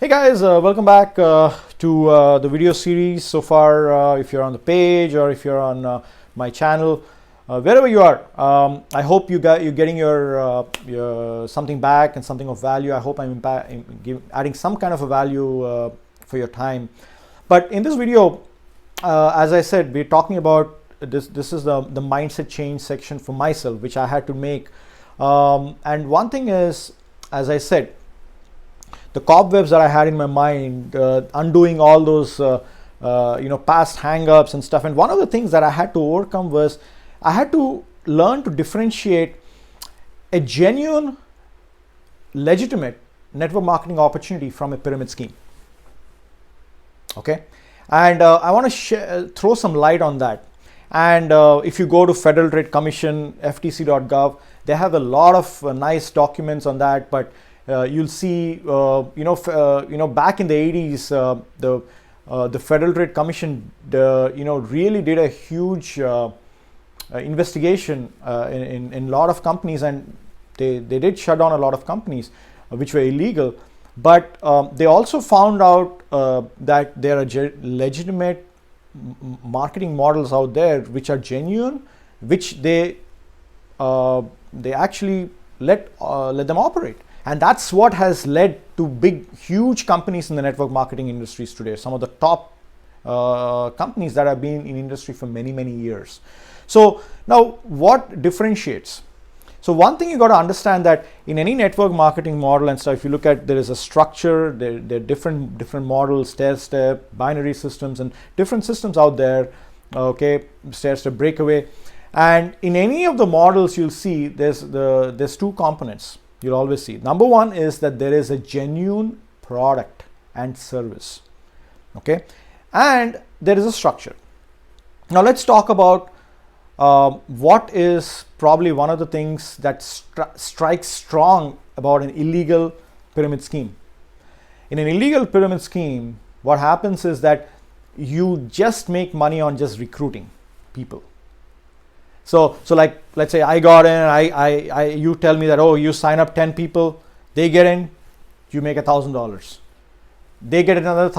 Hey guys, welcome back to the video series. So far, if you're on the page or if you're on my channel, wherever you are, I hope you're getting your something back and something of value. I hope I'm adding some kind of a value for your time. But in this video, as I said, we're talking about this. This is the mindset change section for myself, which I had to make. And one thing is, as I said, the cobwebs that I had in my mind, undoing all those past hang-ups and stuff. And one of the things that I had to overcome was I had to learn to differentiate a genuine, legitimate network marketing opportunity from a pyramid scheme. Okay, and I want to throw some light on that. And if you go to Federal Trade Commission, ftc.gov, they have a lot of nice documents on that. But you'll see, back in the 80s, the Federal Trade Commission, really did a huge investigation in a lot of companies, and they did shut down a lot of companies which were illegal. But they also found out that there are legitimate marketing models out there which are genuine, which they actually let them operate. And that's what has led to huge companies in the network marketing industries today. Some of the top companies that have been in industry for many, many years. So now what differentiates? So one thing you got to understand that in any network marketing model and stuff, if you look at, there is a structure, there are different models, stair-step, binary systems, and different systems out there. Okay, stair-step, breakaway. And in any of the models, you'll see there's two components. You'll always see. Number one is that there is a genuine product and service. Okay, and there is a structure. Now let's talk about what is probably one of the things that strikes strong about an illegal pyramid scheme. In an illegal pyramid scheme, what happens is that you just make money on just recruiting people. So like, let's say I got in, you tell me that, oh, you sign up 10 people, they get in, you make $1,000. They get another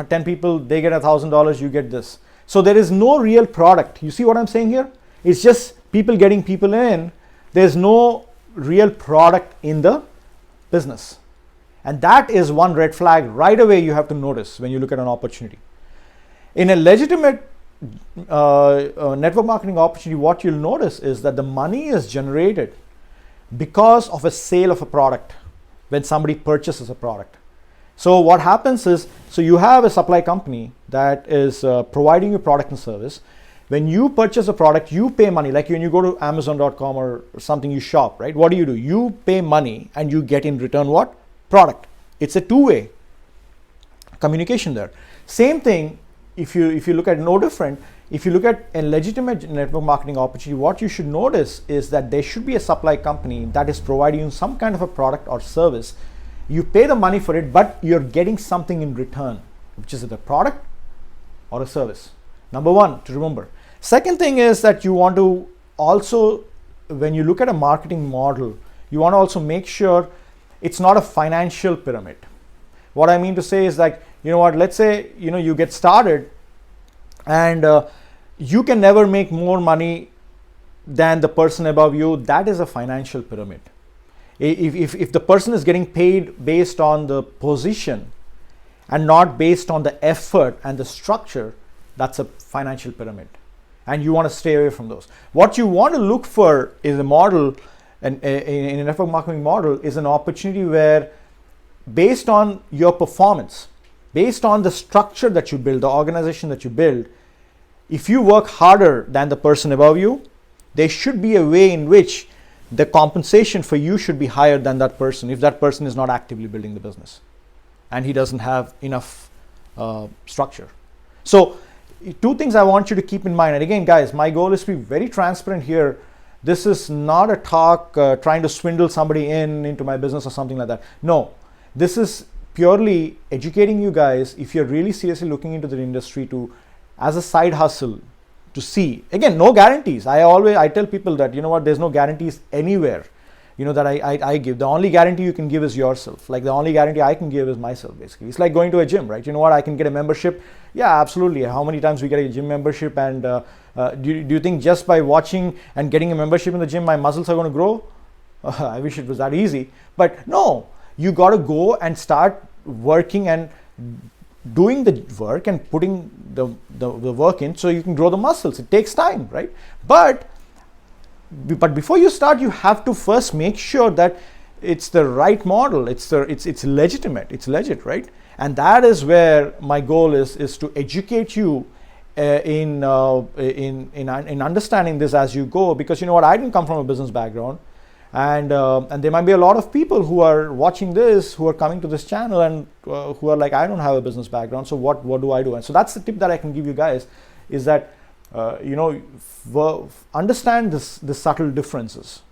10 people, they get $1,000, you get this. So there is no real product. You see what I'm saying here? It's just people getting people in. There's no real product in the business. And that is one red flag right away you have to notice when you look at an opportunity. In a legitimate network marketing opportunity, what you'll notice is that the money is generated because of a sale of a product, when somebody purchases a product. So what happens is, so you have a supply company that is providing you product and service. When you purchase a product, you pay money. Like when you go to Amazon.com or something, you shop, right? What do? You pay money and you get in return what? Product. It's a two-way communication there. Same thing. If you look at no different, if you look at a legitimate network marketing opportunity, what you should notice is that there should be a supply company that is providing you some kind of a product or service. You pay the money for it, but you're getting something in return, which is a product or a service. Number one to remember. Second thing is that you want to also, when you look at a marketing model, you want to also make sure it's not a financial pyramid. What I mean to say is like, you know what, let's say, you get started and you can never make more money than the person above you. That is a financial pyramid. If the person is getting paid based on the position and not based on the effort and the structure, that's a financial pyramid. And you want to stay away from those. What you want to look for is a model, and in a network marketing model is an opportunity where, based on your performance, based on the structure that you build, the organization that you build, if you work harder than the person above you, there should be a way in which the compensation for you should be higher than that person, if that person is not actively building the business and he doesn't have enough structure. So two things I want you to keep in mind. And again, guys, my goal is to be very transparent here. This is not a talk trying to swindle somebody into my business or something like that. No, this is purely educating you guys, if you're really seriously looking into the industry, to, as a side hustle, to see. Again, no guarantees. I tell people that, there's no guarantees anywhere. that I give. The only guarantee you can give is yourself. Like the only guarantee I can give is myself, basically. It's like going to a gym, right? You know what? I can get a membership. Yeah, absolutely. How many times we get a gym membership? And do you think just by watching and getting a membership in the gym, my muscles are going to grow? I wish it was that easy. But no, you got to go and start working and doing the work and putting the work in so you can grow the muscles. It takes time, right? But before you start, you have to first make sure that it's the right model. It's legitimate. It's legit, right? And that is where my goal is to educate you in understanding this as you go. Because you know what, I didn't come from a business background. And there might be a lot of people who are watching this, who are coming to this channel and who are like, I don't have a business background, so what do I do? And so that's the tip that I can give you guys, is that understand the subtle differences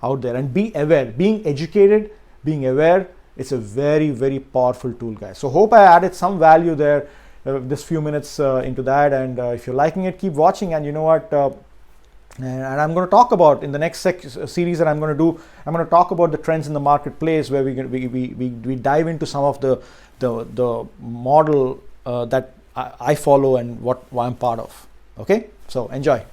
out there and be aware. Being educated, being aware, it's a very, very powerful tool, guys. So hope I added some value there, this few minutes into that. And if you're liking it, keep watching. And you know what? And I'm going to talk about in the next series that I'm going to do. I'm going to talk about the trends in the marketplace, where we dive into some of the model that I follow and what I'm part of. Okay, so enjoy.